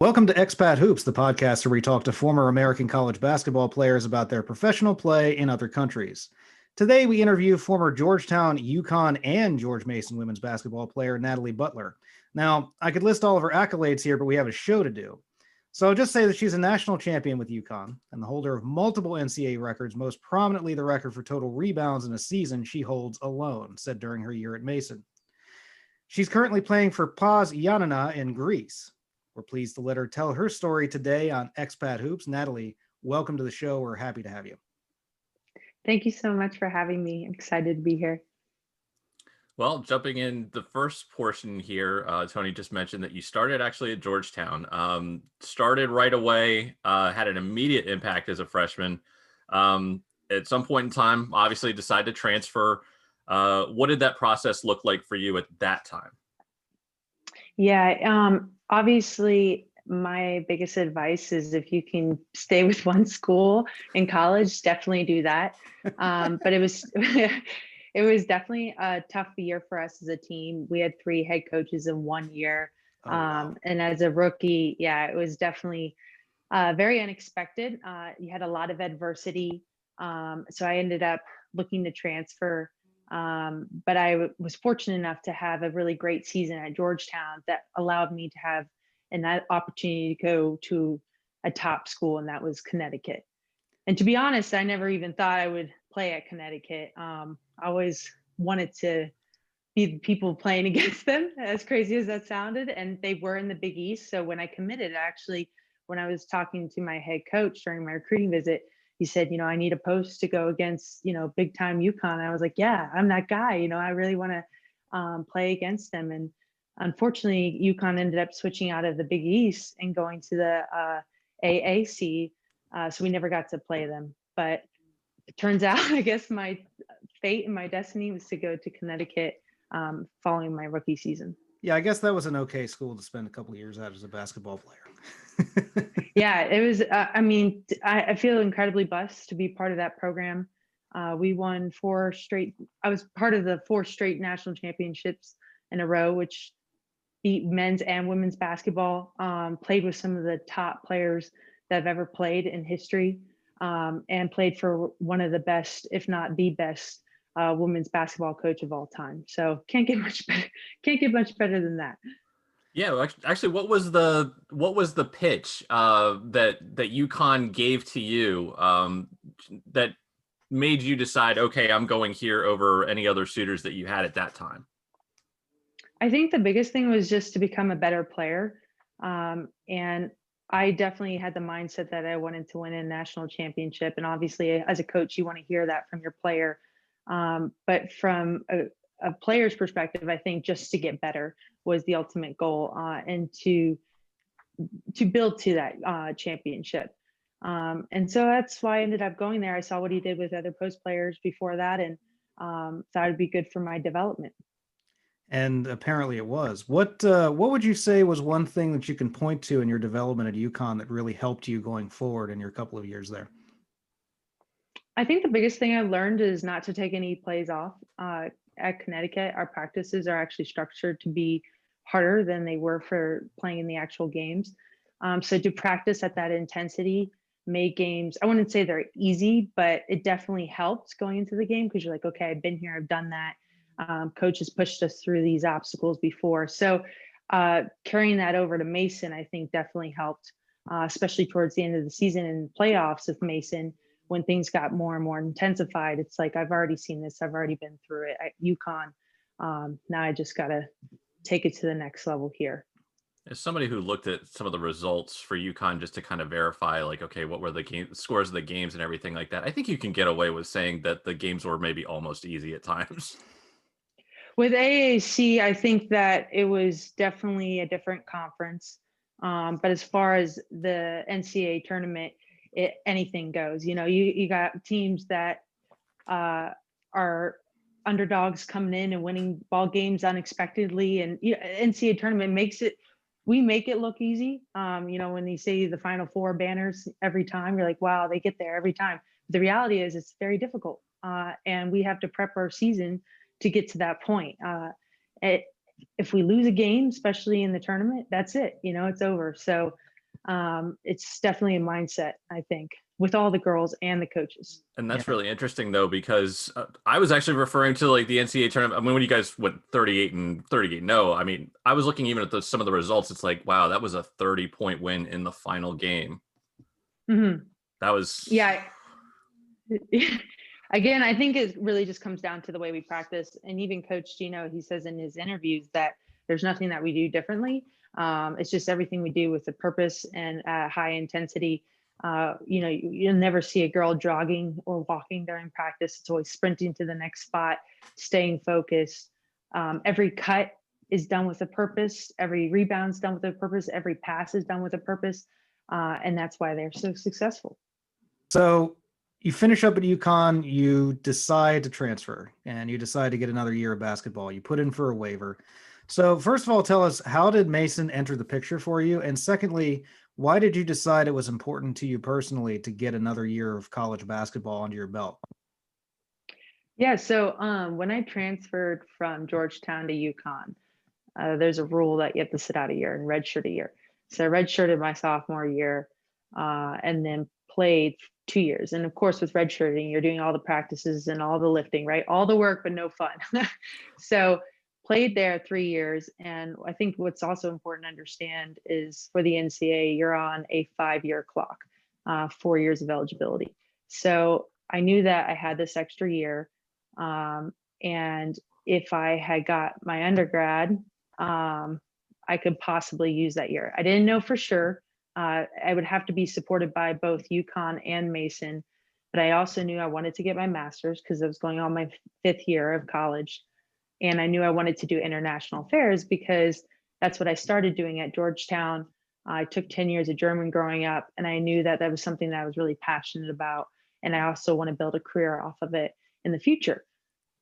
Welcome to Expat Hoops, the podcast where we talk to former American college basketball players about their professional play in other countries. Today, we interview former Georgetown, UConn, and George Mason women's basketball player Natalie Butler. Now, I could list all of her accolades here, but we have a show to do. So I'll just say that she's a national champion with UConn and the holder of multiple NCAA records, most prominently the record for total rebounds in a season she holds alone, set during her year at Mason. She's currently playing for PAS Giannina in Greece. We're pleased to let her tell her story today on Expat Hoops. Natalie, welcome to the show. We're happy to have you. Thank you so much for having me. I'm excited to be here. Well, jumping in the first portion here, Tony just mentioned that you started actually at Georgetown. Started right away, had an immediate impact as a freshman. At some point in time, obviously decided to transfer. What did that process look like for you at that time? Yeah, obviously my biggest advice is if you can stay with one school in college, definitely do that. But it was it was definitely a tough year for us as a team. We had 3 head coaches in 1 year. Wow. And as a rookie, yeah, it was definitely very unexpected. You had a lot of adversity. So I ended up looking to transfer. But I was fortunate enough to have a really great season at Georgetown that allowed me to have an opportunity to go to a top school, and that was Connecticut. And to be honest, I never even thought I would play at Connecticut. I always wanted to be the people playing against them, as crazy as that sounded. And they were in the Big East. So when I committed, actually, when I was talking to my head coach during my recruiting visit, he said, I need a post to go against, big time UConn. I was like, yeah, I'm that guy. I really want to play against them. And unfortunately, UConn ended up switching out of the Big East and going to the AAC. So we never got to play them. But it turns out, I guess my fate and my destiny was to go to Connecticut following my rookie season. Yeah, I guess that was an okay school to spend a couple of years at as a basketball player. Yeah, it was. I feel incredibly blessed to be part of that program. We won 4 straight. I was part of the 4 straight national championships in a row, which beat men's and women's basketball. Played with some of the top players that have ever played in history, and played for one of the best, if not the best, women's basketball coach of all time. So can't get much better. Can't get much better than that. Yeah, actually, what was the pitch that UConn gave to you that made you decide, okay, I'm going here over any other suitors that you had at that time? I think the biggest thing was just to become a better player. And I definitely had the mindset that I wanted to win a national championship. And obviously, as a coach, you want to hear that from your player. But from a player's perspective, I think just to get better was the ultimate goal, and to build to that championship. And so that's why I ended up going there. I saw what he did with other post players before that, and thought it'd be good for my development. And apparently it was. What would you say was one thing that you can point to in your development at UConn that really helped you going forward in your couple of years there? I think the biggest thing I learned is not to take any plays off. At Connecticut, our practices are actually structured to be harder than they were for playing in the actual games. So to practice at that intensity made games, I wouldn't say they're easy, but it definitely helped going into the game because you're like, okay, I've been here, I've done that. Coach has pushed us through these obstacles before. So carrying that over to Mason, I think definitely helped, especially towards the end of the season and playoffs with Mason. When things got more and more intensified, it's like, I've already seen this. I've already been through it at UConn. Now I just got to take it to the next level here. As somebody who looked at some of the results for UConn just to kind of verify, like, okay, what were the scores of the games and everything like that, I think you can get away with saying that the games were maybe almost easy at times. With AAC, I think that it was definitely a different conference. But as far as the NCAA tournament, anything goes. You got teams that are underdogs coming in and winning ball games unexpectedly, and NCAA tournament we make it look easy. When you say the Final Four banners every time, you're like, wow, they get there every time. The reality is it's very difficult, and we have to prep our season to get to that point. If we lose a game, especially in the tournament, that's it. It's over. So It's definitely a mindset, I think, with all the girls and the coaches. And that's Yeah. really interesting though, because I was actually referring to like the NCAA tournament. I mean, when you guys went 38 and 38, no, I mean, I was looking even at some of the results. It's like, wow, that was a 30-point win in the final game. Mm-hmm. That was, Yeah. Again, I think it really just comes down to the way we practice. And even Coach Gino, he says in his interviews that there's nothing that we do differently. It's just everything we do with a purpose and high intensity. You'll never see a girl jogging or walking during practice. It's always sprinting to the next spot, staying focused. Every cut is done with a purpose. Every rebound's done with a purpose. Every pass is done with a purpose. And that's why they're so successful. So you finish up at UConn, you decide to transfer, and you decide to get another year of basketball. You put in for a waiver. So first of all, tell us, how did Mason enter the picture for you? And secondly, why did you decide it was important to you personally to get another year of college basketball under your belt? Yeah, so when I transferred from Georgetown to UConn, there's a rule that you have to sit out a year and redshirt a year. So I redshirted my sophomore year and then played 2 years. And of course, with redshirting, you're doing all the practices and all the lifting, right? All the work, but no fun. So played there 3 years. And I think what's also important to understand is for the NCAA, you're on a 5-year clock, 4 years of eligibility. So I knew that I had this extra year. And if I had got my undergrad, I could possibly use that year. I didn't know for sure. I would have to be supported by both UConn and Mason, but I also knew I wanted to get my master's because I was going on my 5th year of college. And I knew I wanted to do international affairs because that's what I started doing at Georgetown. I took 10 years of German growing up, and I knew that that was something that I was really passionate about. And I also want to build a career off of it in the future.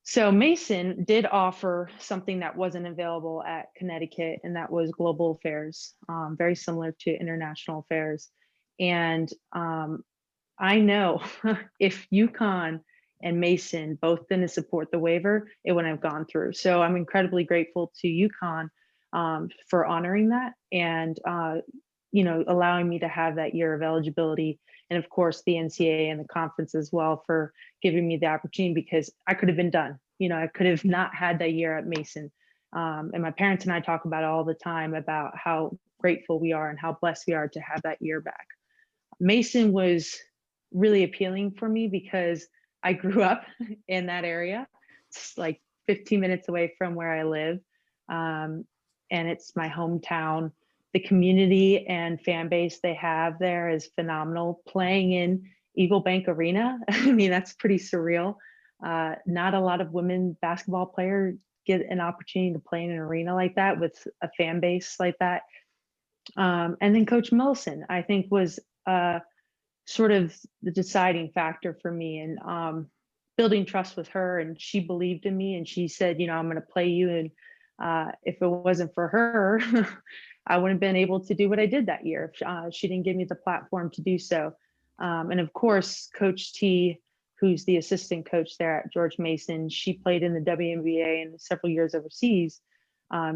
So Mason did offer something that wasn't available at Connecticut, and that was global affairs, very similar to international affairs. And I know if UConn and Mason both didn't support the waiver, it wouldn't have gone through. So I'm incredibly grateful to UConn for honoring that and allowing me to have that year of eligibility. And of course, the NCAA and the conference as well for giving me the opportunity, because I could have been done. I could have not had that year at Mason. And my parents and I talk about it all the time about how grateful we are and how blessed we are to have that year back. Mason was really appealing for me because I grew up in that area. It's like 15 minutes away from where I live. And it's my hometown. The community and fan base they have there is phenomenal. Playing in Eagle Bank Arena, I mean, that's pretty surreal. Not a lot of women basketball players get an opportunity to play in an arena like that with a fan base like that. And then Coach Millicent, I think, was sort of the deciding factor for me, and building trust with her. And she believed in me, and she said, I'm going to play you. And if it wasn't for her, I wouldn't have been able to do what I did that year. She didn't give me the platform to do so. And of course, Coach T, who's the assistant coach there at George Mason, she played in the WNBA and several years overseas.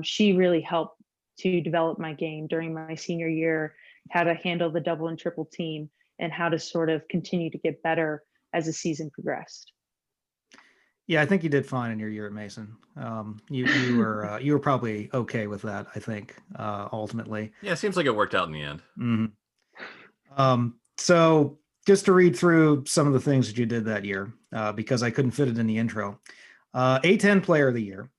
She really helped to develop my game during my senior year, how to handle the double and triple team, and how to sort of continue to get better as the season progressed. Yeah, I think you did fine in your year at Mason. You were probably okay with that, I think, ultimately. yeah, it seems like it worked out in the end. Mm-hmm. So just to read through some of the things that you did that year, because I couldn't fit it in the intro. A10 Player of the Year.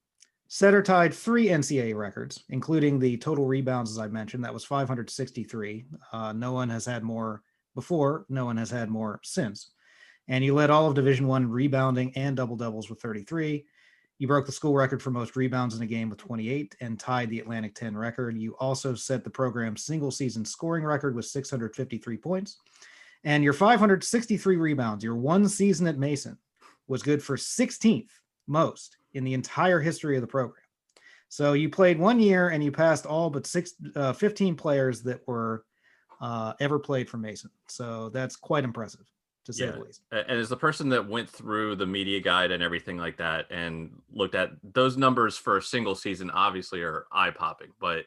Setter tied 3 NCAA records, including the total rebounds, as I mentioned. That was 563. No one has had more before. No one has had more since. And you led all of Division I rebounding and double doubles with 33. You broke the school record for most rebounds in a game with 28 and tied the Atlantic 10 record. You also set the program's single season scoring record with 653 points. And your 563 rebounds, your one season at Mason, was good for 16th most in the entire history of the program. So you played 1 year and you passed all but 15 players that were ever played for Mason. So that's quite impressive, to say the least. And as the person that went through the media guide and everything like that and looked at those numbers for a single season, obviously are eye-popping, but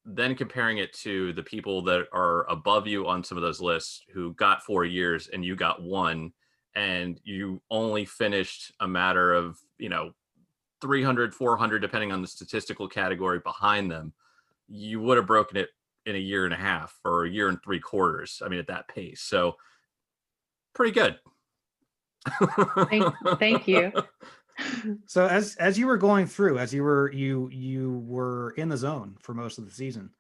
then comparing it to the people that are above you on some of those lists who got 4 years and you got 1, and you only finished a matter of, 300, 400, depending on the statistical category behind them, you would have broken it in a year and a half or a year and 3/4. I mean, at that pace. So pretty good. Thank you. So as you were going through, as you were in the zone for most of the season,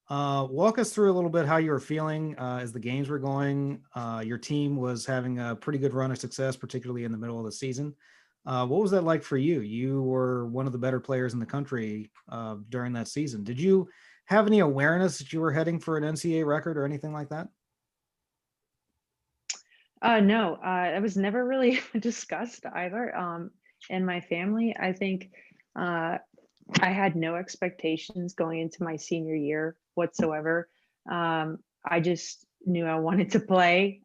walk us through a little bit how you were feeling as the games were going. Your team was having a pretty good run of success, particularly in the middle of the season. What was that like for you? You were one of the better players in the country during that season. Did you have any awareness that you were heading for an NCAA record or anything like that? No, it was never really discussed either. In my family, I think I had no expectations going into my senior year whatsoever. I just knew I wanted to play.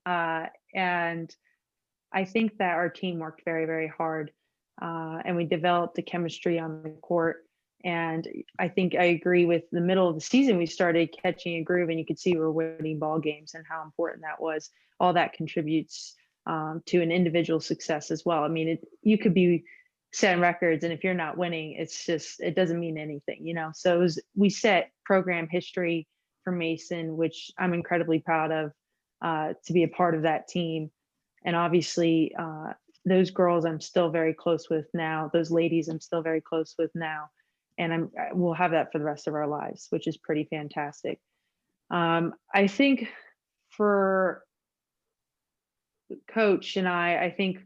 And I think that our team worked very, very hard. And we developed the chemistry on the court. And I think I agree with the middle of the season, we started catching a groove, and you could see we were winning ball games and how important that was. All that contributes to an individual success as well. I mean, you could be setting records, and if you're not winning, it doesn't mean anything, So we set program history for Mason, which I'm incredibly proud of, to be a part of that team. And obviously, those girls I'm still very close with now. Those ladies I'm still very close with now. And we'll have that for the rest of our lives, which is pretty fantastic. I think for Coach and I think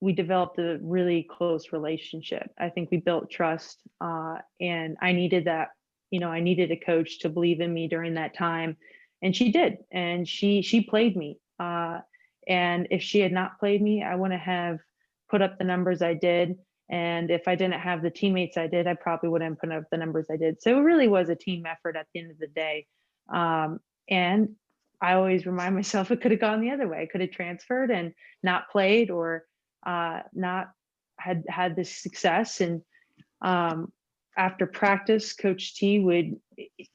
we developed a really close relationship. I think we built trust, and I needed that. I needed a coach to believe in me during that time, and she did. And she played me. And if she had not played me, I wouldn't have put up the numbers I did. And if I didn't have the teammates I did, I probably wouldn't put up the numbers I did. So it really was a team effort at the end of the day. And I always remind myself it could have gone the other way. I could have transferred and not played, or not had this success. And after practice, Coach T would,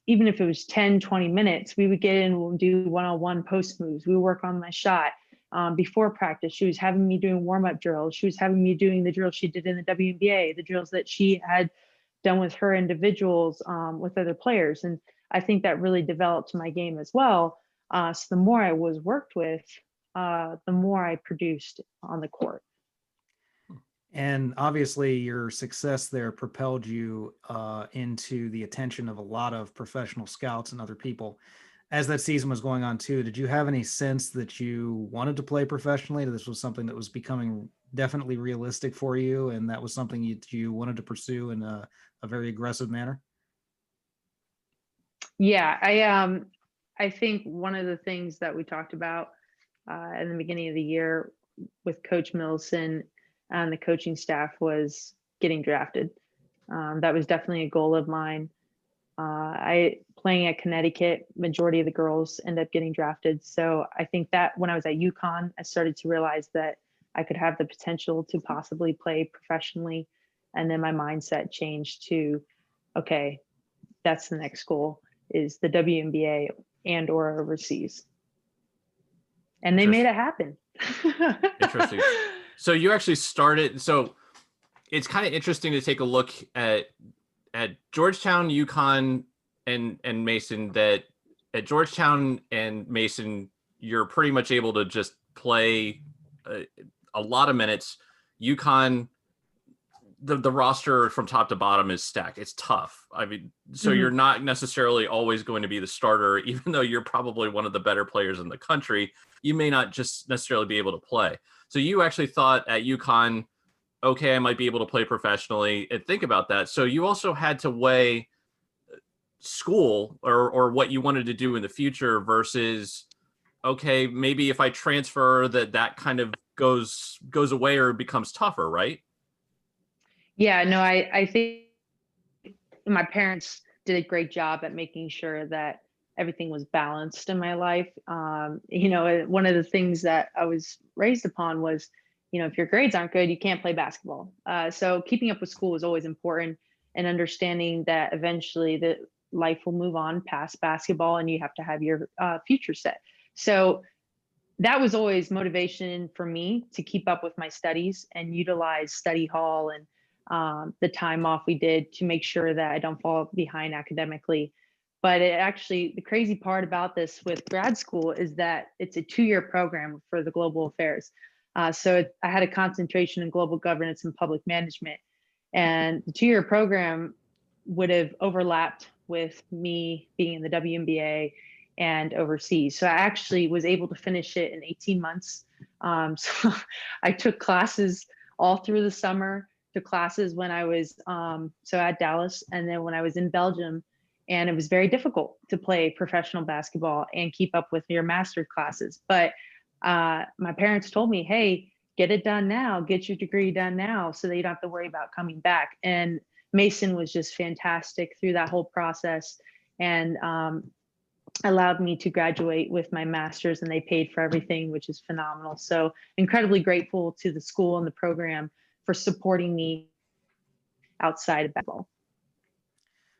even if it was 10, 20 minutes, we would get in and do one-on-one post moves. We would work on my shot. Before practice, she was having me doing warm-up drills. She was having me doing the drills she did in the WNBA, the drills that she had done with her individuals, with other players. And I think that really developed my game as well. So the more I was worked with, the more I produced on the court. And obviously your success there propelled you into the attention of a lot of professional scouts and other people. As that season was going on too, did you have any sense that you wanted to play professionally, that this was something that was becoming definitely realistic for you, and that was something you wanted to pursue in a very aggressive manner? Yeah, I think one of the things that we talked about in the beginning of the year with Coach Milson and the coaching staff was getting drafted. That was definitely a goal of mine. Playing at Connecticut, majority of the girls end up getting drafted. So I think that when I was at UConn, I started to realize that I could have the potential to possibly play professionally. And then my mindset changed to, okay, that's the next goal, is the WNBA and or overseas. And they made it happen. Interesting. So you actually started, so it's kind of interesting to take a look at Georgetown, UConn, and Mason, that at Georgetown and Mason, you're pretty much able to just play a lot of minutes. UConn, the roster from top to bottom is stacked. It's tough. I mean, so you're not necessarily always going to be the starter, even though you're probably one of the better players in the country. You may not just necessarily be able to play. So you actually thought at UConn, okay, I might be able to play professionally, and think about that. So you also had to weigh school or what you wanted to do in the future versus, okay, maybe if I transfer, that kind of goes away or becomes tougher, right? Yeah, no, I think my parents did a great job at making sure that everything was balanced in my life. One of the things that I was raised upon was, if your grades aren't good, you can't play basketball. So keeping up with school was always important. and understanding that eventually the life will move on past basketball and you have to have your future set. So that was always motivation for me to keep up with my studies and utilize study hall and the time off we did to make sure that I don't fall behind academically. But it actually, the crazy part about this with grad school is that it's a 2-year program for the global affairs. I had a concentration in global governance and public management. And the 2-year program would have overlapped with me being in the WNBA and overseas. So I actually was able to finish it in 18 months. So I took classes all through the summer, took classes when I was at Dallas, and then when I was in Belgium. And it was very difficult to play professional basketball and keep up with your master classes. But my parents told me, hey, get it done now, get your degree done now so that you don't have to worry about coming back. And Mason was just fantastic through that whole process and allowed me to graduate with my master's, and they paid for everything, which is phenomenal. So incredibly grateful to the school and the program for supporting me outside of basketball.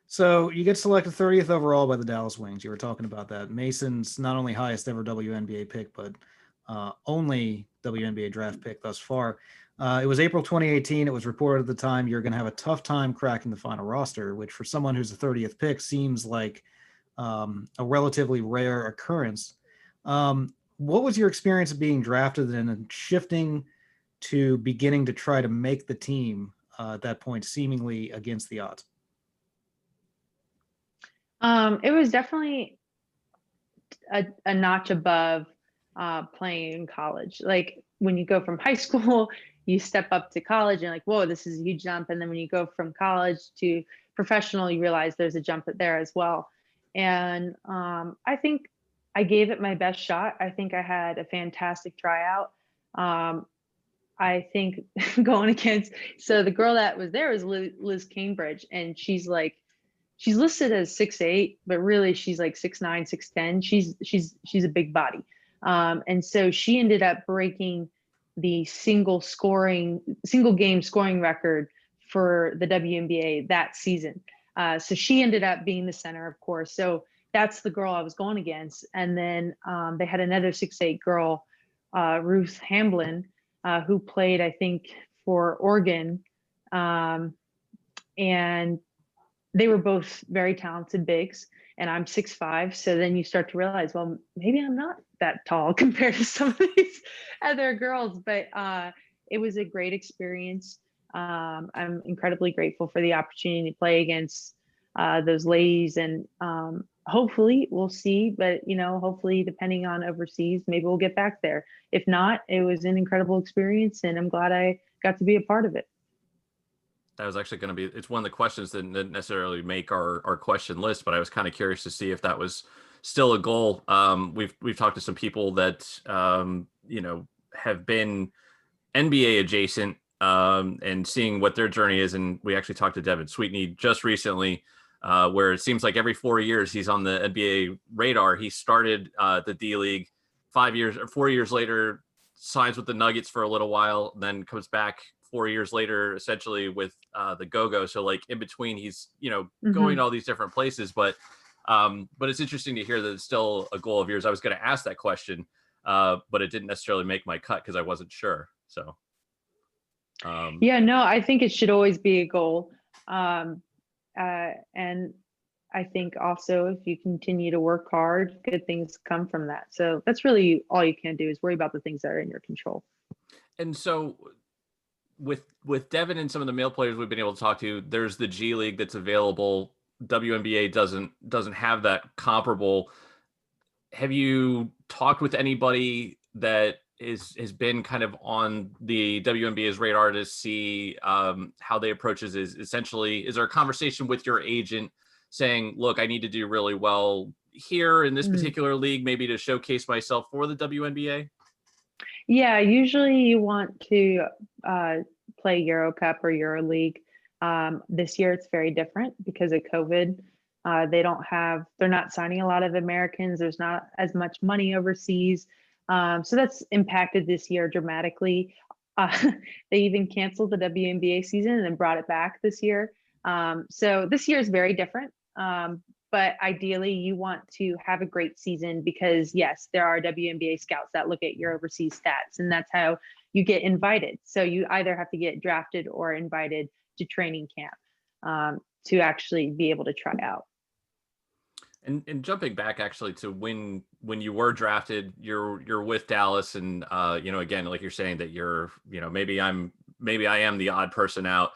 So you get selected 30th overall by the Dallas Wings. You were talking about that. Mason's not only highest ever WNBA pick, but only WNBA draft pick thus far. It was April 2018. It was reported at the time you're going to have a tough time cracking the final roster, which for someone who's a 30th pick seems like a relatively rare occurrence. What was your experience of being drafted and shifting to beginning to try to make the team at that point, seemingly against the odds? It was definitely a notch above playing in college. Like when you go from high school, you step up to college and like, whoa, this is a huge jump. And then when you go from college to professional, you realize there's a jump there as well. And I think I gave it my best shot. I think I had a fantastic tryout. I think going against, so the girl that was there was Liz Cambridge, and she's listed as 6'8", but really she's like 6'9", 6'10". She's a big body. And so she ended up breaking the single game scoring record for the WNBA that season. So she ended up being the center, of course. So that's the girl I was going against. And then they had another 6'8" girl, Ruth Hamblin, who played, I think, for Oregon. And they were both very talented bigs, and I'm 6'5". So then you start to realize, well, maybe I'm not that tall compared to some of these other girls, but it was a great experience. I'm incredibly grateful for the opportunity to play against those ladies, and hopefully we'll see, but hopefully depending on overseas, maybe we'll get back there. If not, it was an incredible experience, and I'm glad I got to be a part of it. That was actually going to be, it's one of the questions that didn't necessarily make our question list, but I was kind of curious to see if that was still a goal. We've talked to some people that, have been NBA adjacent and seeing what their journey is. And we actually talked to Devin Sweetney just recently, where it seems like every 4 years he's on the NBA radar. He started the D League 4 years later, signs with the Nuggets for a little while, then comes back 4 years later, essentially with the Go-Go. So like in between, he's, going to all these different places, but it's interesting to hear that it's still a goal of yours. I was going to ask that question, but it didn't necessarily make my cut because I wasn't sure. So. Yeah, no, I think it should always be a goal. And I think also if you continue to work hard, good things come from that. So that's really all you can do is worry about the things that are in your control. And so with Devin and some of the male players we've been able to talk to, there's the G League that's available. WNBA doesn't have that comparable. Have you talked with anybody that has been kind of on the WNBA's radar to see how they approach it? Is there a conversation with your agent saying, look, I need to do really well here in this particular league, maybe to showcase myself for the WNBA? Yeah, usually you want to play Euro Cup or Euro League. This year it's very different because of COVID. They're not signing a lot of Americans. There's not as much money overseas. So that's impacted this year dramatically. They even canceled the WNBA season and then brought it back this year. So this year is very different. But ideally you want to have a great season because yes, there are WNBA scouts that look at your overseas stats, and that's how you get invited. So you either have to get drafted or invited to training camp to actually be able to try out. And jumping back actually to when you were drafted, you're with Dallas, and again, like you're saying that you're, maybe I am the odd person out.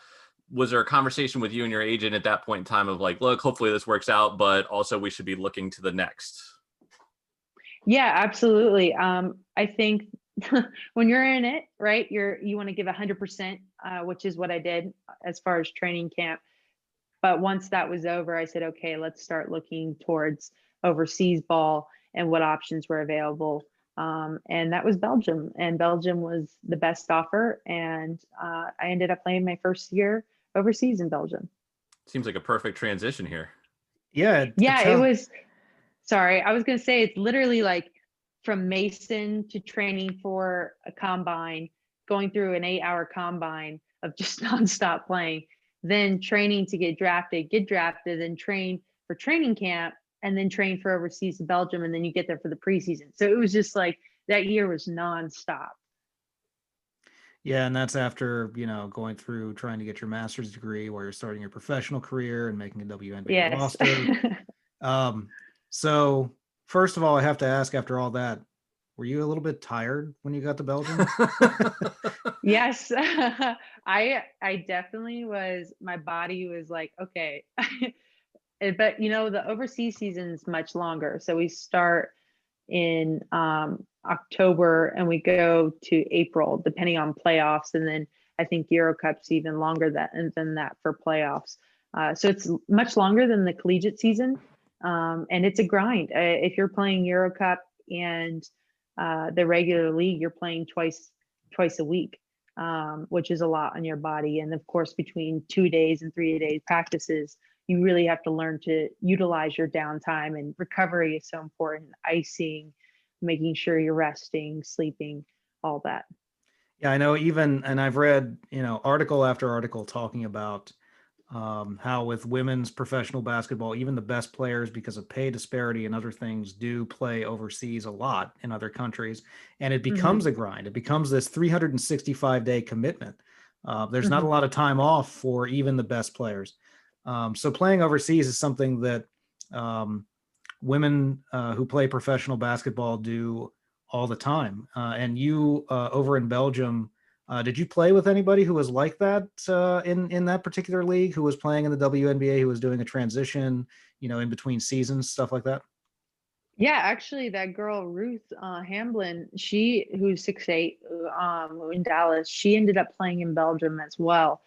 Was there a conversation with you and your agent at that point in time of like, look, hopefully this works out, but also we should be looking to the next? Yeah, absolutely. I think when you're in it, right, you want to give 100%, which is what I did as far as training camp. But once that was over, I said, okay, let's start looking towards overseas ball and what options were available. And that was Belgium, and Belgium was the best offer. And I ended up playing my first year overseas in Belgium. Seems like a perfect transition here. Yeah. It was, sorry, I was going to say it's literally like from Mason to training for a combine, going through an 8-hour combine of just nonstop playing, then training to get drafted, then train for training camp, and then train for overseas in Belgium. And then you get there for the preseason. So it was just like that year was nonstop. Yeah, and that's after, going through trying to get your master's degree while you're starting your professional career and making a WNBA roster. So first of all, I have to ask, after all that, were you a little bit tired when you got to Belgium? Yes, I definitely was. My body was like, okay. But the overseas season is much longer. So we start in October and we go to April, depending on playoffs. And then I think Euro Cup's even longer than that for playoffs. So it's much longer than the collegiate season. And it's a grind. If you're playing Euro Cup and the regular league, you're playing twice a week, which is a lot on your body. And of course, between 2 days and 3 days practices, you really have to learn to utilize your downtime, and recovery is so important. Icing, making sure you're resting, sleeping, all that. Yeah, I know. And I've read, article after article talking about how with women's professional basketball, even the best players, because of pay disparity and other things, do play overseas a lot in other countries. And it becomes a grind. It becomes this 365-day commitment. There's not a lot of time off for even the best players. So playing overseas is something that women who play professional basketball do all the time. And you over in Belgium, did you play with anybody who was like that in that particular league, who was playing in the WNBA, who was doing a transition, in between seasons, stuff like that? Yeah, actually, that girl Ruth Hamblin, who's 6'8", in Dallas, she ended up playing in Belgium as well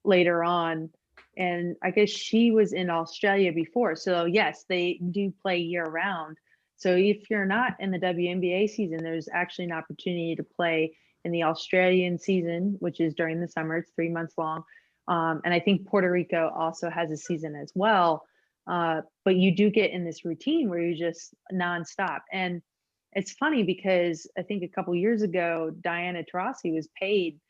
later on, and I guess she was in Australia before. So yes, they do play year round. So if you're not in the WNBA season, there's actually an opportunity to play in the Australian season, which is during the summer. It's 3 months long. And I think Puerto Rico also has a season as well. But you do get in this routine where you just nonstop. And it's funny because I think a couple years ago, Diana Taurasi was paid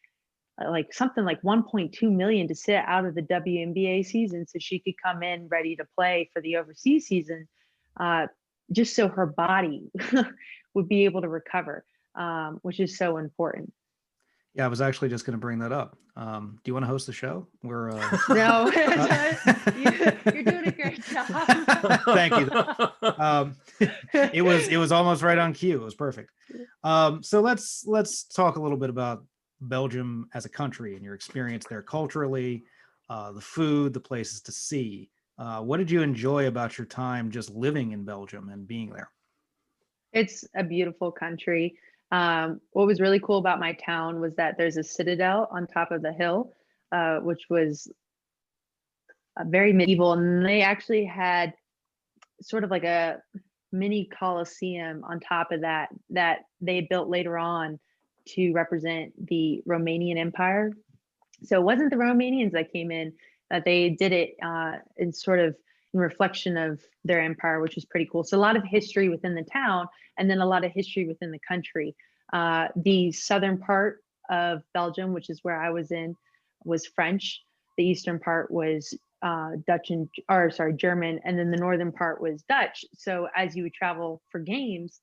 like something like 1.2 million to sit out of the WNBA season so she could come in ready to play for the overseas season, just so her body would be able to recover, which is so important. Yeah, I was actually just going to bring that up. Do you want to host the show? We're no, you're doing a great job. Thank you. It was almost right on cue. It was perfect. So let's talk a little bit about Belgium as a country and your experience there culturally, the food, the places to see. What did you enjoy about your time just living in Belgium and being there? It's a beautiful country. What was really cool about my town was that there's a citadel on top of the hill, which was very medieval. And they actually had sort of like a mini Colosseum on top of that they built later on to represent the Romanian Empire. So it wasn't the Romanians that came in, that they did it in sort of in reflection of their empire, which was pretty cool. So a lot of history within the town, and then a lot of history within the country. The southern part of Belgium, which is where I was in, was French. the eastern part was German, and then the northern part was Dutch. So as you would travel for games,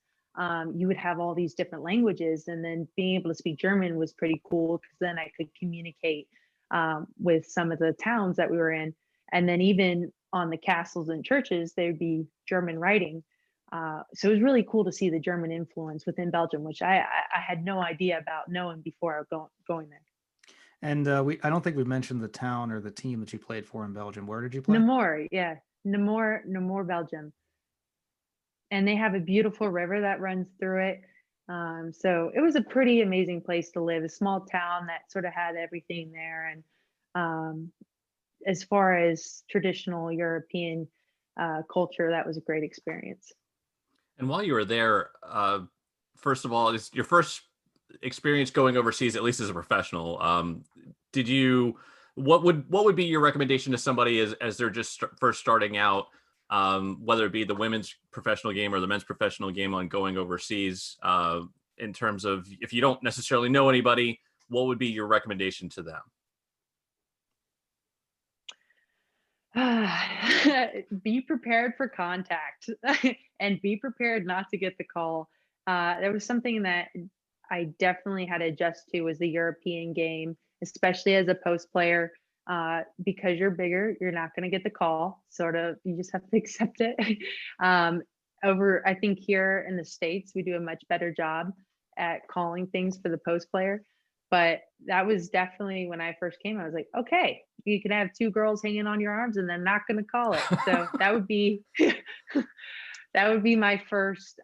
you would have all these different languages, and then being able to speak German was pretty cool because then I could communicate with some of the towns that we were in. And then even on the castles and churches, there'd be German writing. So it was really cool to see the German influence within Belgium, which I had no idea about knowing before I was going there. And I don't think we mentioned the town or the team that you played for in Belgium. Where did you play? Namur, yeah, Namur, Belgium. And they have a beautiful river that runs through it. So it was a pretty amazing place to live, a small town that sort of had everything there. And as far as traditional European culture, that was a great experience. And while you were there, first of all, it's your first experience going overseas, at least as a professional. What would be your recommendation to somebody as they're just first starting out, whether it be the women's professional game or the men's professional game, on going overseas, in terms of, if you don't necessarily know anybody, what would be your recommendation to them? Be prepared for contact and be prepared not to get the call. There was something that I definitely had to adjust to, was the European game, especially as a post player. Because you're bigger, you're not going to get the call. Sort of, you just have to accept it. I think here in the States, we do a much better job at calling things for the post player. But that was definitely, when I first came, I was like, okay, you can have two girls hanging on your arms and they're not going to call it. So that would be my first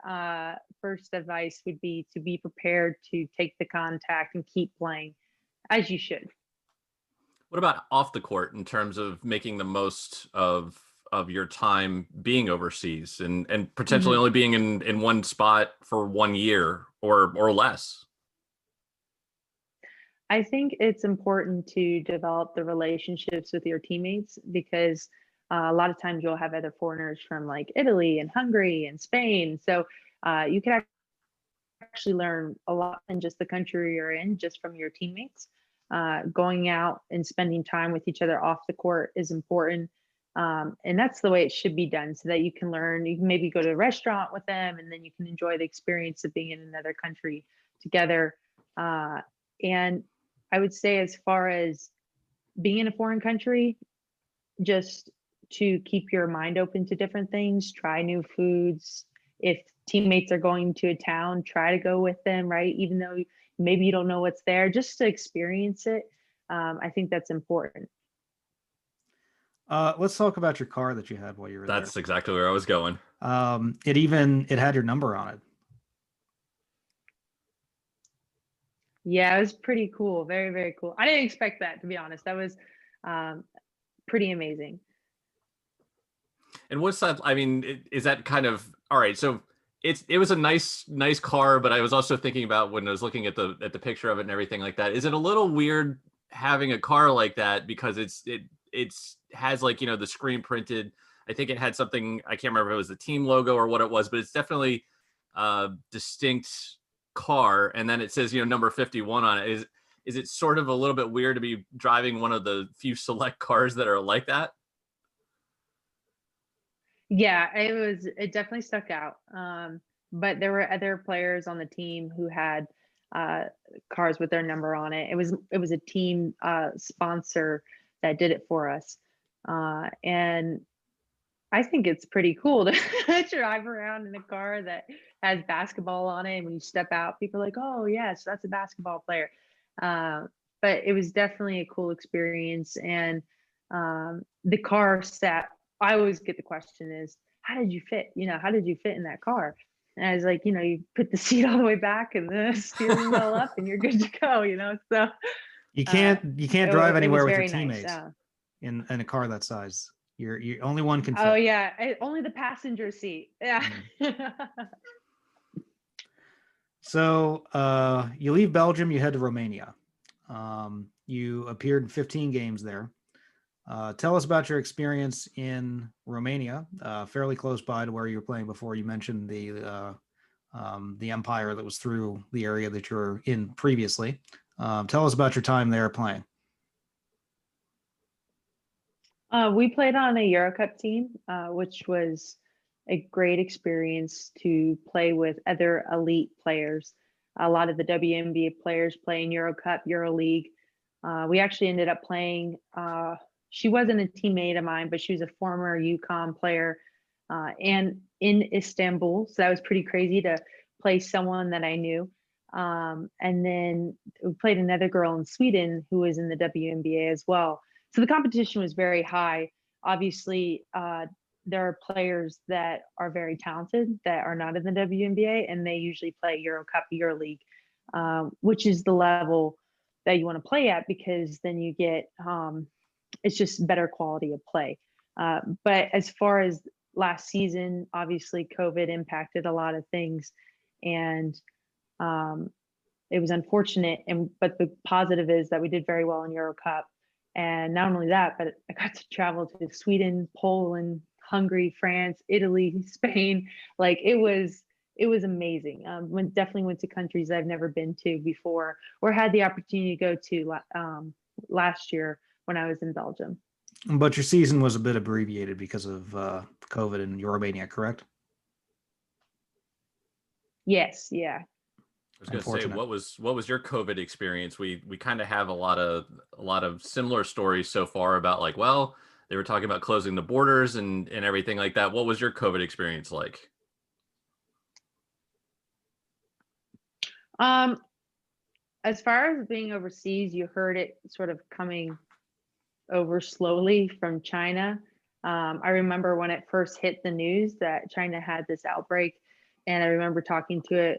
advice, would be to be prepared to take the contact and keep playing, as you should. What about off the court, in terms of making the most of your time being overseas and potentially only being in one spot for 1 year or less? I think it's important to develop the relationships with your teammates, because a lot of times you'll have other foreigners from like Italy and Hungary and Spain. So you can actually learn a lot in just the country you're in, just from your teammates. Going out and spending time with each other off the court is important. And that's the way it should be done, so that you can learn. You can maybe go to a restaurant with them, and then you can enjoy the experience of being in another country together. And I would say, as far as being in a foreign country, just to keep your mind open to different things, try new foods. If teammates are going to a town, try to go with them, right? Even though maybe you don't know what's there, just to experience it. I think that's important. Let's talk about your car that you had while you were there. That's exactly where I was going. It had your number on it. Yeah, it was pretty cool. Very, very cool. I didn't expect that, to be honest. That was pretty amazing. And what's that? I mean, is that kind of, all right? So it was a nice car, but I was also thinking about, when I was looking at the picture of it and everything like that, is it a little weird having a car like that, because it has, like, the screen printed. I think it had something, I can't remember if it was the team logo or what it was, but it's definitely a distinct car, and then it says number 51 on it. Is it sort of a little bit weird to be driving one of the few select cars that are like that? Yeah, it definitely stuck out. But there were other players on the team who had cars with their number on it. It was a team sponsor that did it for us. And I think it's pretty cool to drive around in a car that has basketball on it. And when you step out, people are like, oh yes, that's a basketball player. But it was definitely a cool experience. And the car sat, I always get the question is, how did you fit? How did you fit in that car? And I was like, you put the seat all the way back and the steering wheel up and you're good to go, So you can't drive anywhere with your teammates nice. in a car that size. You're only one can fit. Oh yeah, only the passenger seat. Yeah. So you leave Belgium, you head to Romania. You appeared in 15 games there. Tell us about your experience in Romania, fairly close by to where you were playing before. You mentioned the empire that was through the area that you were in previously. Tell us about your time there playing. We played on a Euro Cup team, which was a great experience to play with other elite players. A lot of the WNBA players play in Euro Cup, Euro League. We actually ended up playing. She wasn't a teammate of mine, but she was a former UConn player, and in Istanbul. So that was pretty crazy to play someone that I knew. And then we played another girl in Sweden who was in the WNBA as well. So the competition was very high. Obviously, there are players that are very talented that are not in the WNBA, and they usually play Euro Cup, Euro League, which is the level that you want to play at, because then you get it's just better quality of play. But as far as last season, obviously COVID impacted a lot of things, and it was unfortunate. But the positive is that we did very well in Euro Cup. And not only that, but I got to travel to Sweden, Poland, Hungary, France, Italy, Spain. Like it was amazing. Definitely went to countries I've never been to before, or had the opportunity to go to last year when I was in Belgium. But your season was a bit abbreviated because of COVID in Romania, correct? Yes, yeah. I was going to say, what was your COVID experience? We kind of have a lot of similar stories so far about like, well, they were talking about closing the borders and everything like that. What was your COVID experience like? As far as being overseas, you heard it sort of coming over slowly from China. I remember when it first hit the news that China had this outbreak, and I remember talking to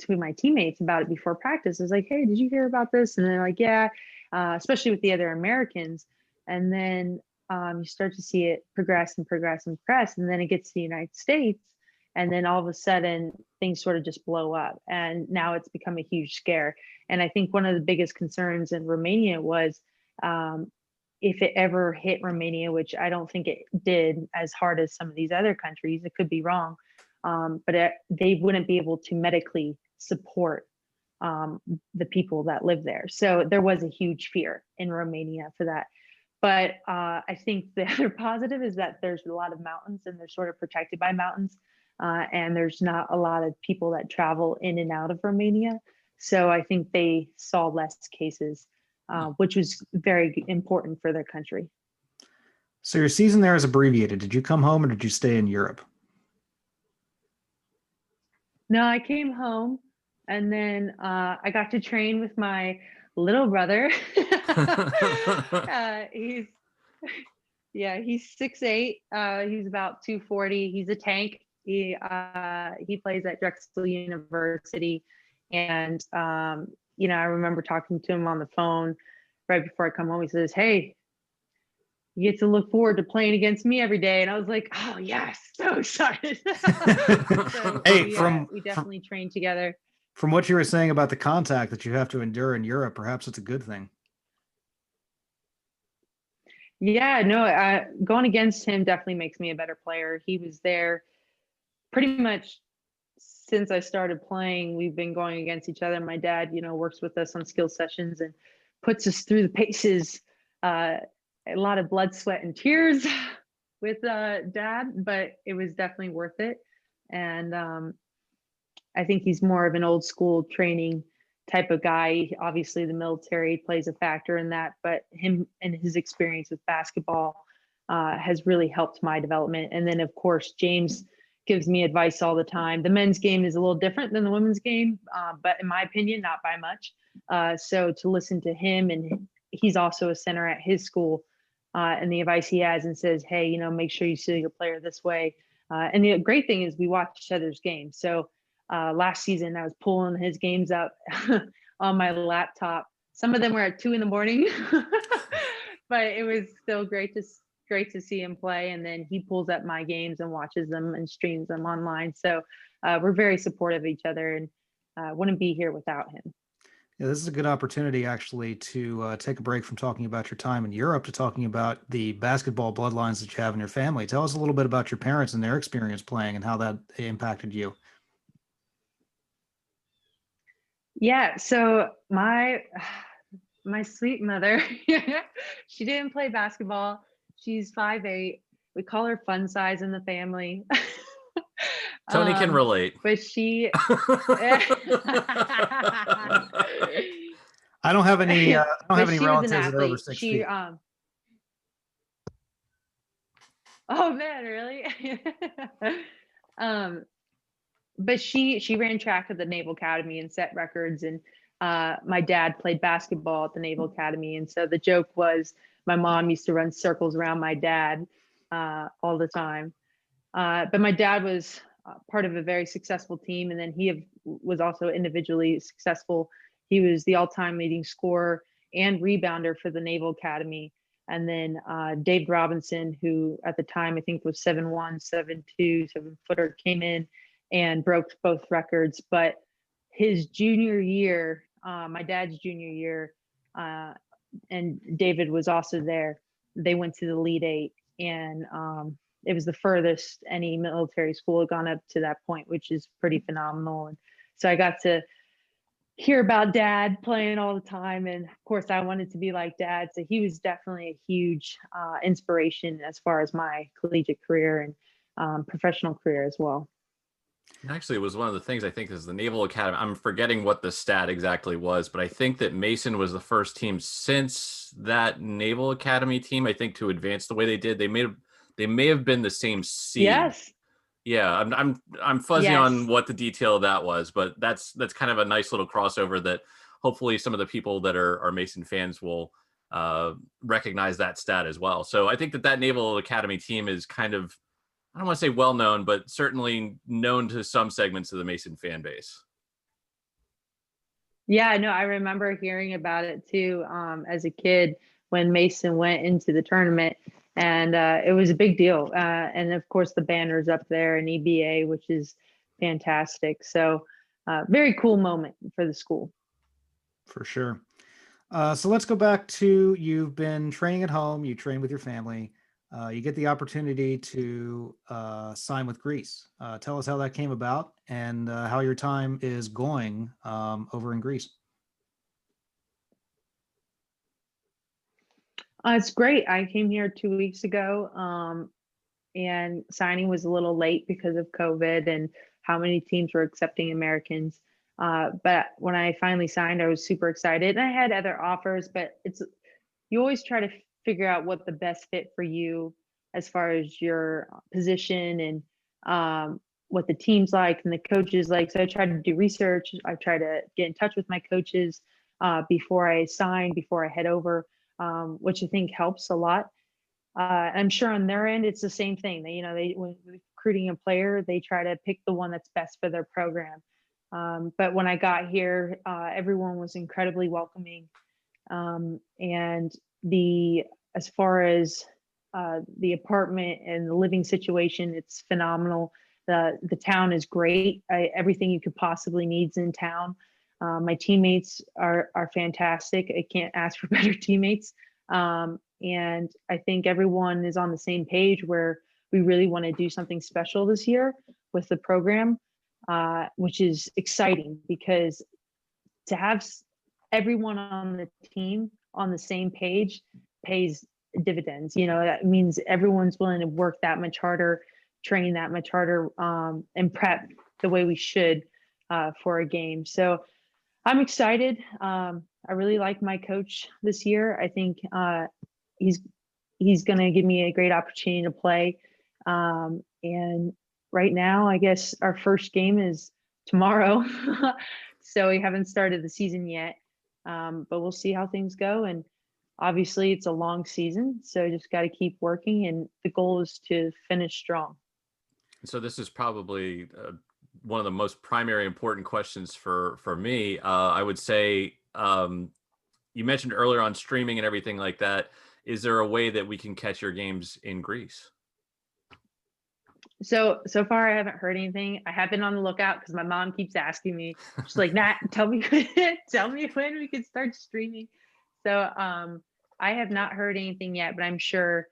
my teammates about it before practice. I was like, "Hey, did you hear about this?" And they're like, "Yeah," especially with the other Americans. And then you start to see it progress and progress and progress, and then it gets to the United States, and then all of a sudden things sort of just blow up, and now it's become a huge scare. And I think one of the biggest concerns in Romania was, if it ever hit Romania, which I don't think it did as hard as some of these other countries, it could be wrong, but they wouldn't be able to medically support the people that live there. So there was a huge fear in Romania for that. But I think the other positive is that there's a lot of mountains, and they're sort of protected by mountains, and there's not a lot of people that travel in and out of Romania. So I think they saw less cases, which was very important for their country. So your season there is abbreviated. Did you come home or did you stay in Europe? No, I came home, and then I got to train with my little brother. He's 6'8". He's about 240. He's a tank. He plays at Drexel University, and I remember talking to him on the phone right before I come home. He says, "Hey, you get to look forward to playing against me every day." And I was like, "Oh yes, so excited." So Hey, we definitely trained together. From what you were saying about the contact that you have to endure in Europe, perhaps it's a good thing. Yeah, no, going against him definitely makes me a better player. He was there pretty much since I started playing. We've been going against each other. My dad, works with us on skill sessions and puts us through the paces. A lot of blood, sweat, and tears with Dad, but it was definitely worth it. And I think he's more of an old school training type of guy. Obviously, the military plays a factor in that, but him and his experience with basketball has really helped my development. And then, of course, James gives me advice all the time. The men's game is a little different than the women's game, but in my opinion, not by much. So to listen to him, and he's also a center at his school, and the advice he has and says, "Hey, make sure you see your player this way." And the great thing is we watch each other's games. So last season, I was pulling his games up on my laptop. Some of them were at 2 a.m, but it was still great to see him play. And then he pulls up my games and watches them and streams them online. So we're very supportive of each other, and wouldn't be here without him. Yeah, this is a good opportunity actually to take a break from talking about your time in Europe to talking about the basketball bloodlines that you have in your family. Tell us a little bit about your parents and their experience playing and how that impacted you. Yeah, so my sweet mother, she didn't play basketball. She's 5'8". We call her fun size in the family. Tony can relate. But she I don't have any she was an relatives that are over athlete. 6 feet. Oh man, really? But she ran track at the Naval Academy and set records, and my dad played basketball at the Naval Academy, and so the joke was my mom used to run circles around my dad all the time. But my dad was part of a very successful team, and then was also individually successful. He was the all-time leading scorer and rebounder for the Naval Academy. And then Dave Robinson, who at the time I think was 7'1", 7'2", 7-footer, came in and broke both records. But his junior year, my dad's junior year, and David was also there. They went to the Elite Eight, and it was the furthest any military school had gone up to that point, which is pretty phenomenal. And so I got to hear about Dad playing all the time, and of course I wanted to be like Dad. So he was definitely a huge inspiration as far as my collegiate career and professional career as well. Actually, it was one of the things I think is the Naval Academy. I'm forgetting what the stat exactly was, but I think that Mason was the first team since that Naval Academy team, I think, to advance the way they did. They may have been the same seed. Yes. Yeah, I'm fuzzy Yes. on what the detail of that was, but that's kind of a nice little crossover that hopefully some of the people that are Mason fans will recognize that stat as well. So I think that Naval Academy team is kind of, I don't want to say well known, but certainly known to some segments of the Mason fan base. Yeah, no, I remember hearing about it too as a kid when Mason went into the tournament. And it was a big deal. And of course, the banner's up there and EBA, which is fantastic. So very cool moment for the school. For sure. So let's go back to, you've been training at home, you train with your family. You get the opportunity to sign with Greece. Tell us how that came about and how your time is going over in Greece. It's great. I came here 2 weeks ago, and signing was a little late because of COVID and how many teams were accepting Americans. But when I finally signed, I was super excited. And I had other offers, but you always try to figure out what the best fit for you as far as your position and what the team's like and the coaches like. So I tried to do research. I tried to get in touch with my coaches before I sign, before I head over. Which I think helps a lot. I'm sure on their end, it's the same thing. When recruiting a player, they try to pick the one that's best for their program. But when I got here, everyone was incredibly welcoming. And as far as the apartment and the living situation, it's phenomenal. The town is great. Everything you could possibly need's in town. My teammates are fantastic. I can't ask for better teammates. And I think everyone is on the same page where we really want to do something special this year with the program, which is exciting because to have everyone on the team on the same page pays dividends. That means everyone's willing to work that much harder, train that much harder, and prep the way we should for a game. So I'm excited. I really like my coach this year. I think he's going to give me a great opportunity to play. And right now, I guess our first game is tomorrow. So we haven't started the season yet, but we'll see how things go. And obviously it's a long season, so just got to keep working. And the goal is to finish strong. So this is probably one of the most primary important questions for me. I would say you mentioned earlier on streaming and everything like that. Is there a way that we can catch your games in Greece? So far I haven't heard anything. I have been on the lookout because my mom keeps asking me. She's like, Nat, tell me when we can start streaming. So I have not heard anything yet, but I'm sure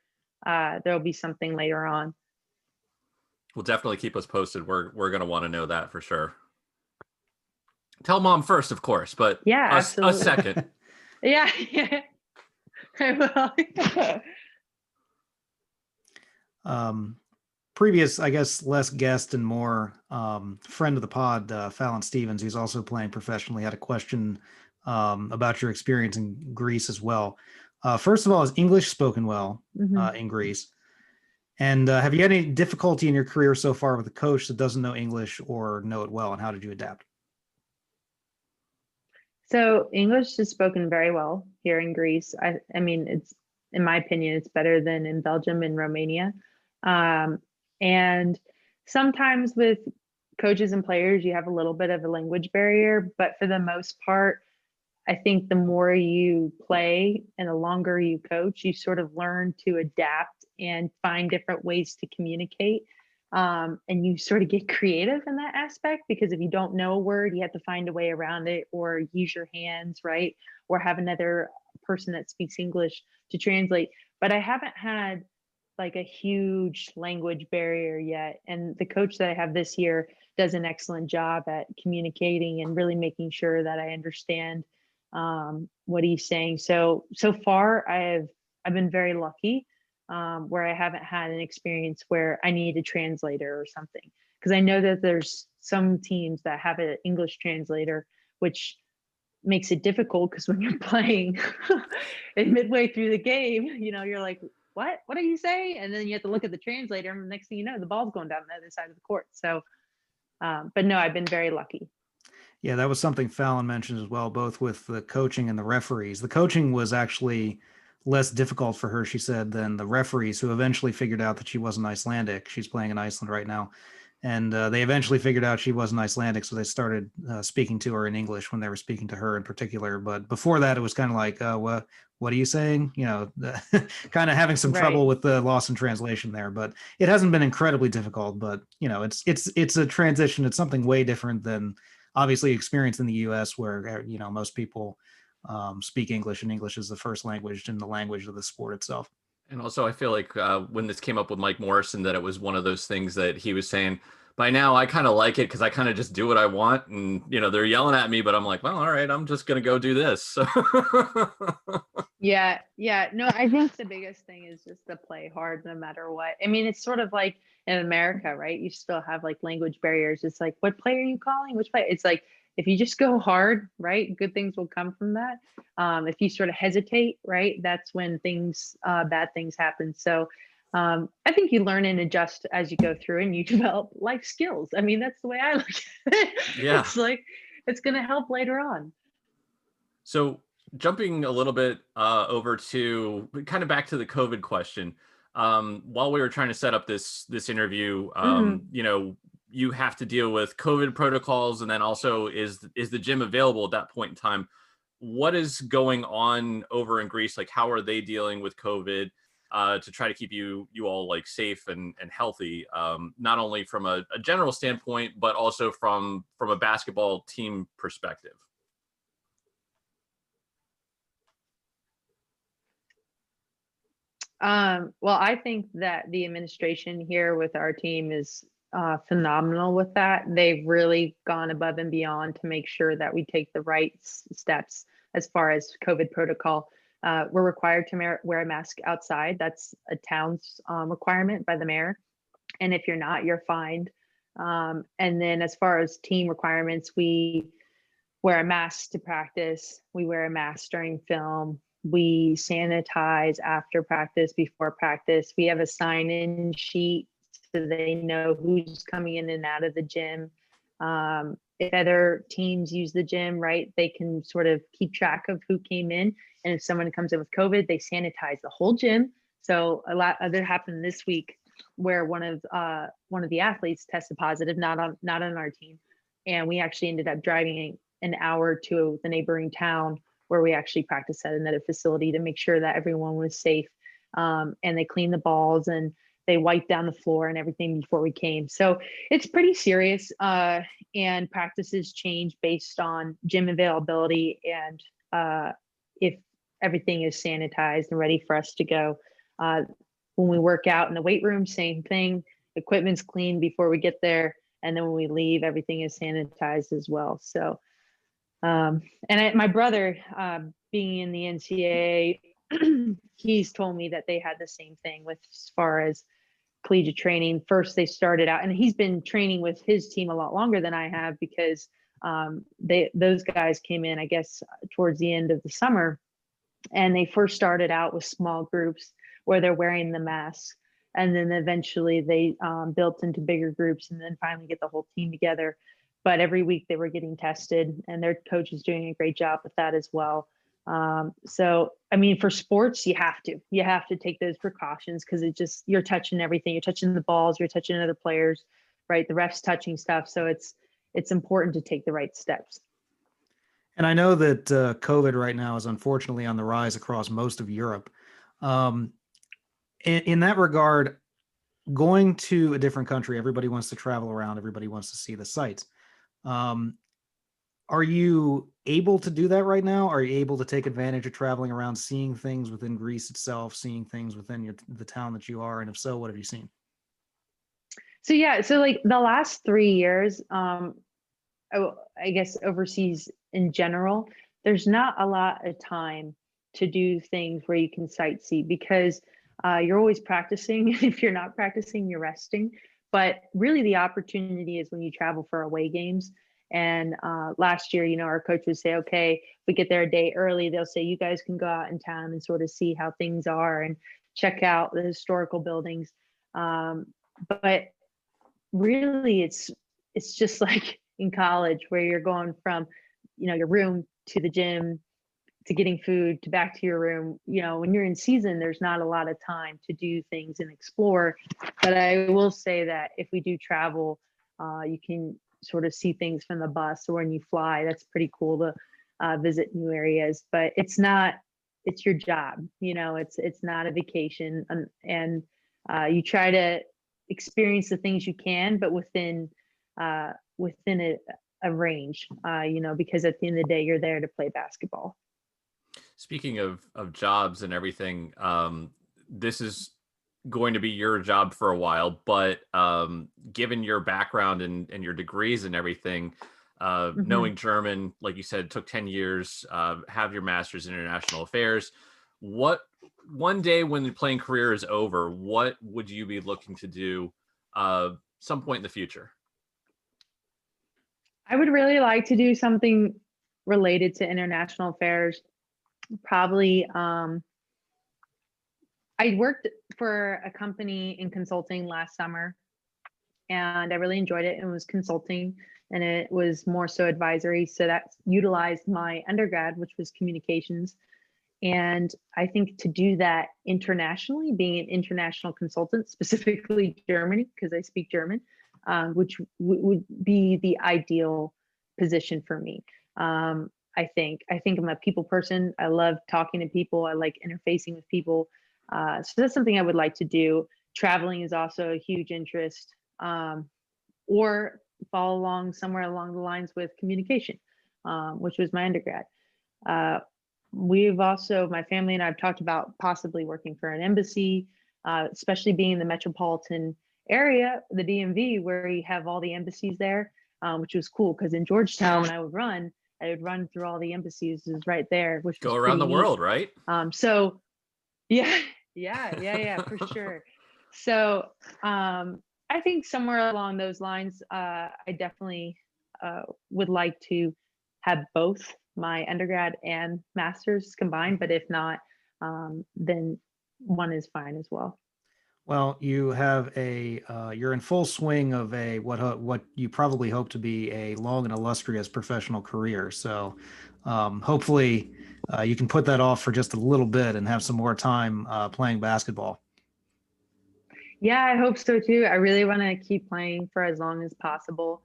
there'll be something later on. Well, definitely keep us posted. We're going to want to know that for sure. Tell mom first, of course, but yeah, us second. Yeah, I will. Previous, I guess, less guest and more friend of the pod, Fallon Stevens, who's also playing professionally, had a question about your experience in Greece as well. First of all, is English spoken well in Greece? And have you had any difficulty in your career so far with a coach that doesn't know English or know it well, and how did you adapt? So English is spoken very well here in Greece. I mean, it's, in my opinion, it's better than in Belgium and Romania. And sometimes with coaches and players, you have a little bit of a language barrier, but for the most part, I think the more you play and the longer you coach, you sort of learn to adapt and find different ways to communicate. And you sort of get creative in that aspect, because if you don't know a word, you have to find a way around it, or use your hands, right? Or have another person that speaks English to translate. But I haven't had like a huge language barrier yet. And the coach that I have this year does an excellent job at communicating and really making sure that I understand what he's saying. So far I've been very lucky, where I haven't had an experience where I need a translator or something. Because I know that there's some teams that have an English translator, which makes it difficult, because when you're playing and midway through the game, you're like, what are you saying? And then you have to look at the translator, and the next thing you know, the ball's going down the other side of the court. So, but no, I've been very lucky. Yeah, that was something Fallon mentioned as well, both with the coaching and the referees. The coaching was actually less difficult for her, she said, than the referees, who eventually figured out that she wasn't Icelandic. She's playing in Iceland right now. And they eventually figured out she wasn't Icelandic, so they started speaking to her in English when they were speaking to her in particular. But before that, it was kind of like, what are you saying? Kind of having some trouble with the loss in translation there. But it hasn't been incredibly difficult. But it's a transition. It's something way different than obviously experience in the U.S., where most people speak English, and English is the first language and the language of the sport itself. And also, I feel like when this came up with Mike Morrison, that it was one of those things that he was saying, by now I kind of like it because I kind of just do what I want. And, they're yelling at me, but I'm like, well, all right, I'm just going to go do this. Yeah. No, I think the biggest thing is just to play hard no matter what. I mean, it's sort of like in America, right? You still have like language barriers. It's like, what play are you calling? Which play? It's like, if you just go hard, right, good things will come from that. If you sort of hesitate, right, that's when bad things happen. So I think you learn and adjust as you go through, and you develop life skills. I mean, that's the way I look at it. Yeah. It's like, it's going to help later on. So jumping a little bit over to kind of back to the COVID question, while we were trying to set up this interview, you have to deal with COVID protocols, and then also is the gym available at that point in time? What is going on over in Greece? Like, how are they dealing with COVID to try to keep you all like safe and healthy, not only from a general standpoint, but also from a basketball team perspective? Well, I think that the administration here with our team is phenomenal with that. They've really gone above and beyond to make sure that we take the right steps as far as COVID protocol. We're required to wear a mask outside. That's a town's requirement by the mayor. And if you're not, you're fined. And then as far as team requirements, we wear a mask to practice. We wear a mask during film. We sanitize after practice, before practice. We have a sign-in sheet so they know who's coming in and out of the gym. If other teams use the gym, right, they can sort of keep track of who came in. And if someone comes in with COVID, they sanitize the whole gym. So a lot other happened this week where one of the athletes tested positive, not on our team, and we actually ended up driving an hour to the neighboring town where we actually practiced at another facility to make sure that everyone was safe. And they cleaned the balls and they wiped down the floor and everything before we came. So it's pretty serious. And practices change based on gym availability and if everything is sanitized and ready for us to go. When we work out in the weight room, same thing. Equipment's clean before we get there. And then when we leave, everything is sanitized as well. So my brother, being in the NCAA, he's told me that they had the same thing with as far as collegiate training. First, they started out, and he's been training with his team a lot longer than I have because those guys came in, I guess, towards the end of the summer, and they first started out with small groups where they're wearing the masks, and then eventually they built into bigger groups, and then finally get the whole team together. But every week they were getting tested, and their coach is doing a great job with that as well. So, I mean, for sports, you have to take those precautions because you're touching everything. You're touching the balls, you're touching other players, right? The refs touching stuff. So it's important to take the right steps. And I know that COVID right now is unfortunately on the rise across most of Europe. In that regard, going to a different country, everybody wants to travel around, everybody wants to see the sights. Are you able to do that right now? Are you able to take advantage of traveling around, seeing things within Greece itself, seeing things within the town that you are? And if so, what have you seen? So yeah, so like the last 3 years, I guess overseas in general, there's not a lot of time to do things where you can sightsee because you're always practicing. If you're not practicing, you're resting. But really the opportunity is when you travel for away games. And last year, our coach would say, okay, we get there a day early. They'll say, you guys can go out in town and sort of see how things are and check out the historical buildings. But really it's just like in college where you're going from, your room to the gym, to getting food, to back to your room. When you're in season, there's not a lot of time to do things and explore. But I will say that if we do travel, you can sort of see things from the bus or when you fly. That's pretty cool to visit new areas, but it's your job. It's not a vacation, and you try to experience the things you can, but within a range, because at the end of the day, you're there to play basketball. Speaking of jobs and everything, this is going to be your job for a while, but given your background and your degrees and everything, knowing German, like you said, took 10 years, have your master's in international affairs. What one day when the playing career is over, what would you be looking to do some point in the future? I would really like to do something related to international affairs. Probably, I worked for a company in consulting last summer, and I really enjoyed it. It was consulting, and it was more so advisory. So that utilized my undergrad, which was communications. And I think to do that internationally, being an international consultant, specifically Germany, because I speak German, which would be the ideal position for me. I think I'm a people person. I love talking to people. I like interfacing with people. So that's something I would like to do. Traveling is also a huge interest, or follow along somewhere along the lines with communication, which was my undergrad. We've also, my family and I have talked about possibly working for an embassy, especially being in the metropolitan area, the DMV, where you have all the embassies there, which was cool because in Georgetown, when I would run through all the embassies. It was right there, which go was around the neat. world, right? So yeah, for sure. So I think somewhere along those lines, I definitely would like to have both my undergrad and master's combined, but if not, then one is fine as well. Well, you have you're in full swing of what you probably hope to be a long and illustrious professional career. So hopefully you can put that off for just a little bit and have some more time playing basketball. Yeah, I hope so too. I really want to keep playing for as long as possible,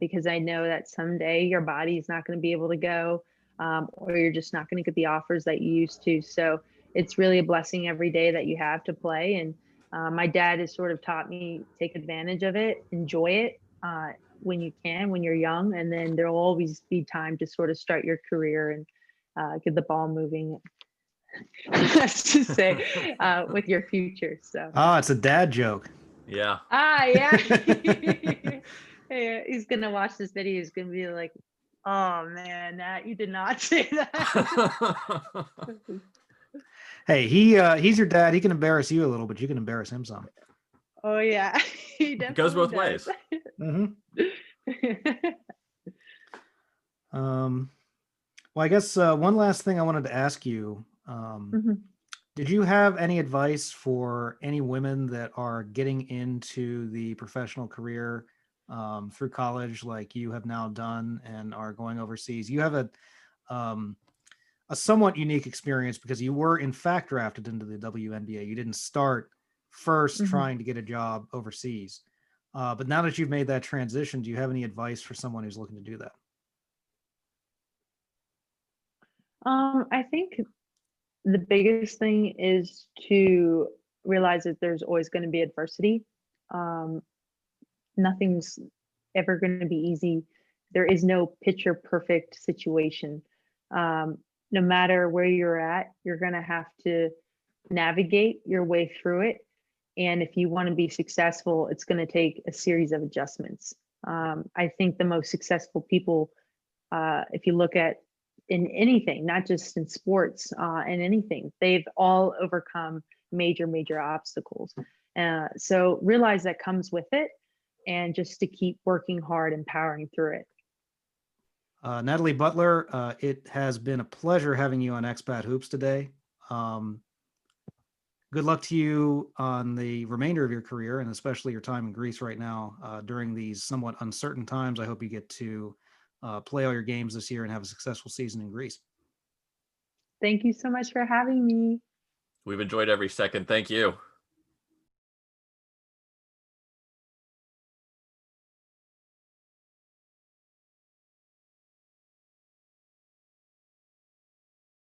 because I know that someday your body is not going to be able to go, or you're just not going to get the offers that you used to. So it's really a blessing every day that you have to play. And my dad has sort of taught me, take advantage of it, enjoy it when you can, when you're young, and then there'll always be time to sort of start your career and get the ball moving. Let's just say with your future. So it's a dad joke. Yeah. Yeah. He's gonna watch this video. He's gonna be like, "Oh man, Nat, you did not say that." Hey, he's your dad. He can embarrass you a little, but you can embarrass him some. Oh yeah, he It goes both definitely does. ways. Well, I guess one last thing I wanted to ask you. Mhm. Did you have any advice for any women that are getting into the professional career through college, like you have now done, and are going overseas? You have a somewhat unique experience because you were in fact drafted into the WNBA. You didn't start first Mhm. trying to get a job overseas. But now that you've made that transition, do you have any advice for someone who's looking to do that? I think the biggest thing is to realize that there's always going to be adversity. Um, Nothing's ever going to be easy. There is no picture perfect situation. No matter where you're at, you're going to have to navigate your way through it. And if you want to be successful, it's going to take a series of adjustments. I think the most successful people, if you look at in anything, not just in sports, in anything, they've all overcome major obstacles. So realize that comes with it, and just to keep working hard and powering through it. Natalie Butler, it has been a pleasure having you on Expat Hoops today. Good luck to you on the remainder of your career, and especially your time in Greece right now during these somewhat uncertain times. I hope you get to play all your games this year and have a successful season in Greece. Thank you so much for having me. We've enjoyed every second. Thank you.